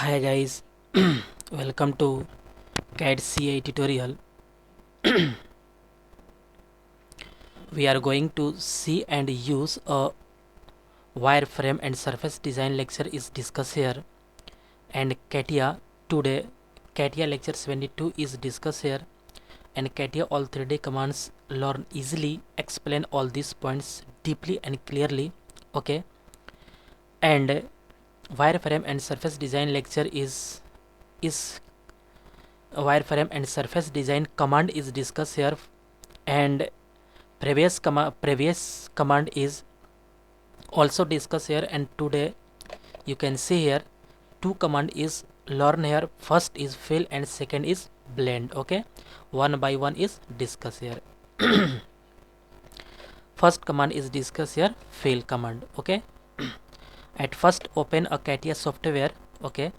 Hi guys, welcome to CAD CA tutorial. We are going to see and use a wireframe and surface design lecture is discussed here, and CATIA today CATIA lecture 72 is discussed here, and CATIA all 3D commands learn easily, explain all these points deeply and clearly. Okay, and wireframe and surface design lecture is wireframe and surface design command is discussed here, and previous command is also discussed here, and today you can see here two command is learn here. First is fill and second is blend. Okay, one by one is discussed here. First command is discussed here, fill command. Okay, at first open a CATIA software. Okay,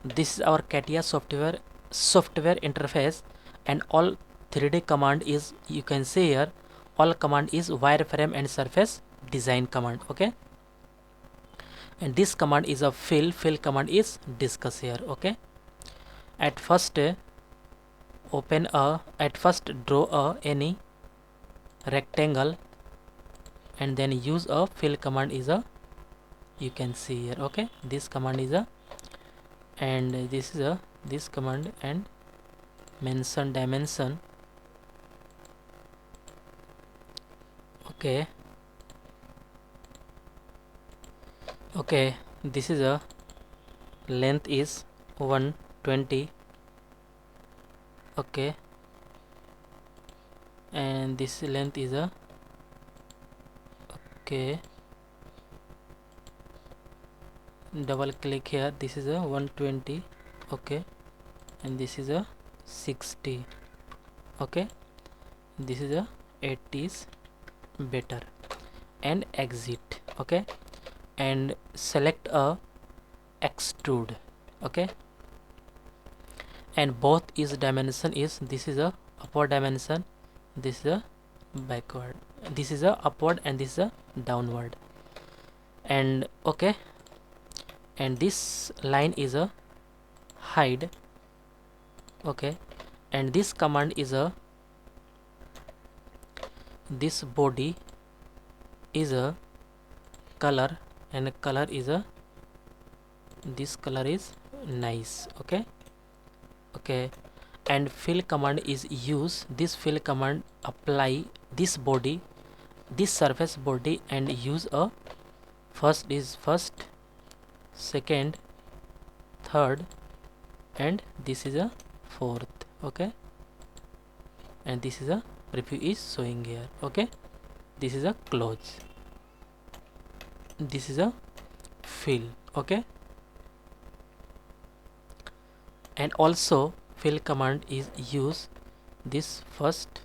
this is our CATIA software interface, and all 3D command is, you can see here, all command is wireframe and surface design command. Okay, and this command is a fill command is discussed here. Okay, at first draw any rectangle, and then use a fill command is a, you can see here. Okay, this command is a, and this is a, this command, and mention dimension. Okay, this is a length is 120. Okay, and this length is a, okay, double click here, this is a 120. Okay, and this is a 60. Okay, this is a 80 is better, and exit. Okay, and select a extrude. Okay, and both is dimension is, this is a upward dimension, this is a backward, this is a upward, and this is a downward. And okay, and this line is a hide. Okay, and this command is a, this body is a color, and color is a, this color is nice. Okay, and fill command is use, this fill command apply this body, this surface body, and use a, first is first, second, third, and this is a fourth. Okay, and this is a preview is showing here. Okay, this is a close, this is a fill. Okay, and also fill command is use this first,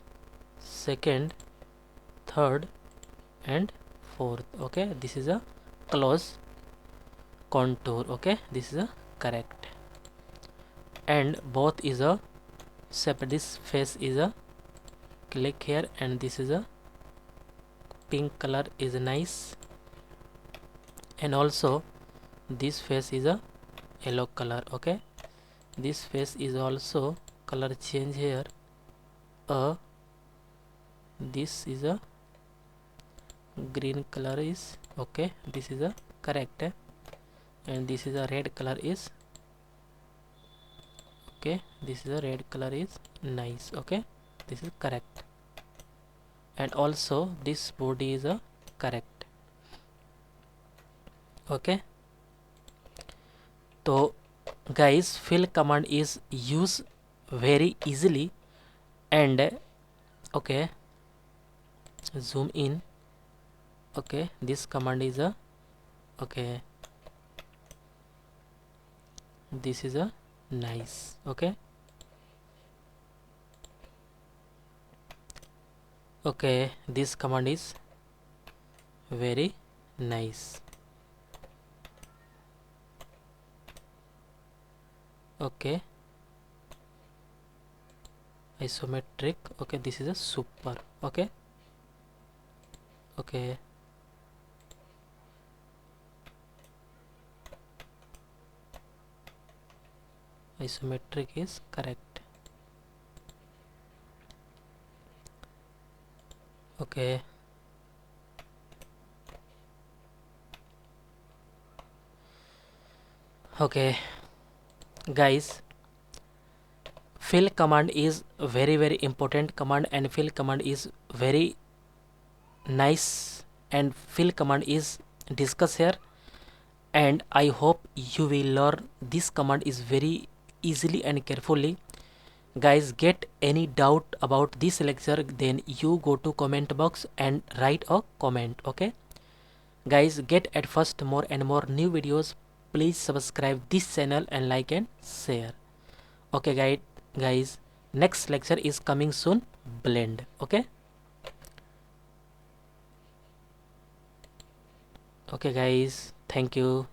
second, third, and fourth. Okay, this is a close contour. Okay, this is a correct, and both is a separate, this face is a, click here, and this is a pink color is nice, and also this face is a yellow color. Okay, this face is also color change here, this is a green color is, okay, this is a correct, and this is a red color is, okay, this is a red color is nice. Okay, this is correct, and also this body is a correct. Okay, so guys, fill command is used very easily, and okay, zoom in. Okay, this command is a, okay, this is a nice. Okay, this command is very nice. Okay, isometric. Okay, this is a super. Okay, Isometric is correct. Okay. Okay, guys, fill command is very important command, and fill command is very nice, and fill command is discussed here, and I hope you will learn this command is very easily and carefully. Guys, get any doubt about this lecture, then you go to comment box and write a comment. Okay guys, get at first more and more new videos. Please subscribe this channel and like and share. Okay guys, next lecture is coming soon, blend. Okay guys, thank you.